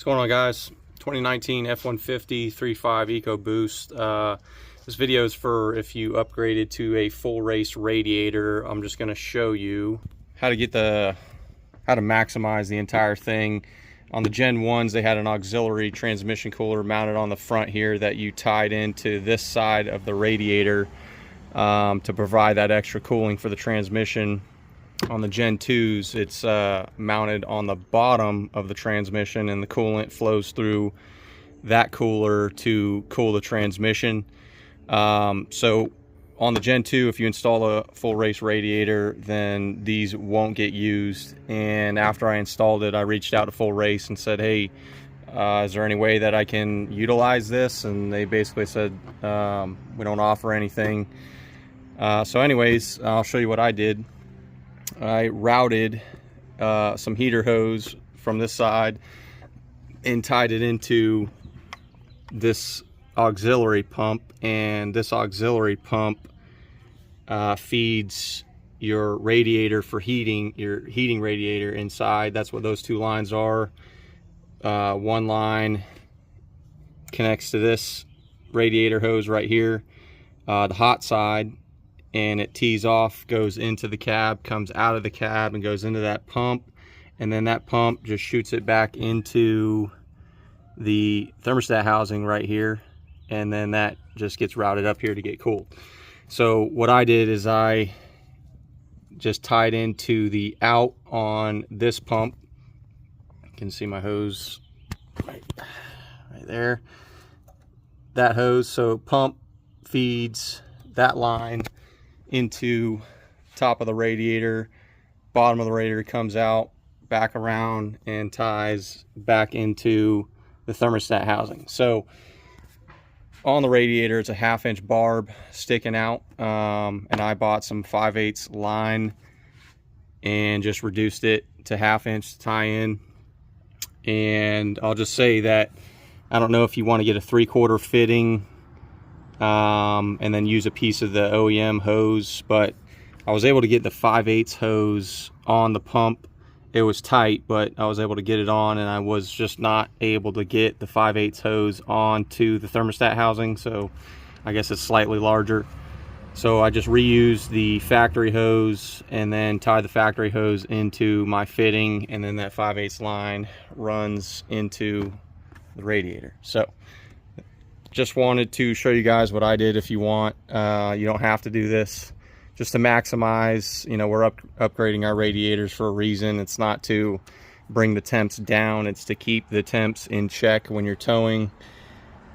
going on, guys? 2019 F150 3.5 ecoboost. This video is for if you upgraded to a full race radiator. I'm just going to show you how to maximize the entire thing. On the Gen 1s, they had an auxiliary transmission cooler mounted on the front here that you tied into this side of the radiator to provide that extra cooling for the transmission. On the Gen 2s, it's mounted on the bottom of the transmission, and the coolant flows through that cooler to cool the transmission. So on the Gen 2, if you install a full race radiator, then these won't get used. And after I installed it, I reached out to Full Race and said, hey, is there any way that I can utilize this? And they basically said, we don't offer anything. So anyways, I'll show you what I did. I routed some heater hose from this side and tied it into this auxiliary pump, and this auxiliary pump feeds your radiator for heating, your heating radiator inside. That's what those two lines are. One line connects to this radiator hose right here, the hot side, and it tees off, goes into the cab, comes out of the cab and goes into that pump, and then that pump just shoots it back into the thermostat housing right here, and then that just gets routed up here to get cooled. So what I did is I just tied into the out on this pump. You can see my hose right there, that hose. So pump feeds that line into top of the radiator, bottom of the radiator comes out, back around, and ties back into the thermostat housing. So on the radiator, it's a 1/2 inch barb sticking out, and I bought some 5/8 line and just reduced it to 1/2 inch to tie in. And I'll just say that I don't know if you want to get a 3/4 fitting and then use a piece of the OEM hose, but I was able to get the 5/8 hose on the pump. It was tight, but I was able to get it on, and I was just not able to get the 5/8 hose onto the thermostat housing, so I guess it's slightly larger. So I just reused the factory hose and then tied the factory hose into my fitting, and then that 5/8 line runs into the radiator. So just wanted to show you guys what I did. If you want, you don't have to do this. Just to maximize, you know, we're upgrading our radiators for a reason. It's not to bring the temps down, it's to keep the temps in check when you're towing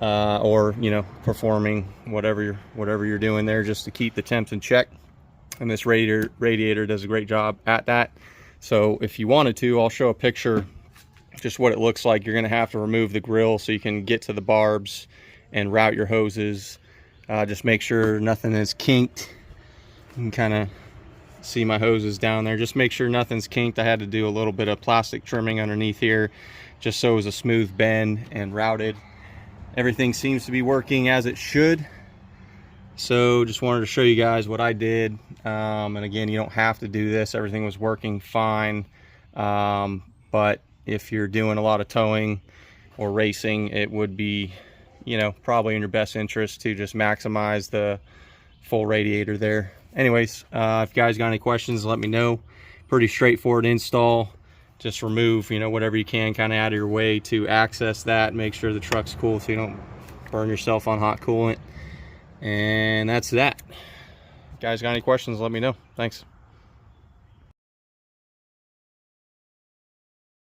or, you know, performing whatever you're doing there, just to keep the temps in check. And this radiator does a great job at that. So if you wanted to, I'll show a picture just what it looks like. You're going to have to remove the grill so you can get to the barbs and route your hoses. Just make sure nothing is kinked. You can kind of see my hoses down there. Just make sure nothing's kinked. I had to do a little bit of plastic trimming underneath here just so it was a smooth bend and routed. Everything seems to be working as it should. So just wanted to show you guys what I did. And again, you don't have to do this. Everything was working fine. But if you're doing a lot of towing or racing, it would be, you know, probably in your best interest to just maximize the full radiator there. Anyways, if you guys got any questions, let me know. Pretty straightforward install. Just remove, you know, whatever you can kind of out of your way to access that. Make sure the truck's cool so you don't burn yourself on hot coolant. And that's that. If you guys got any questions, let me know. Thanks.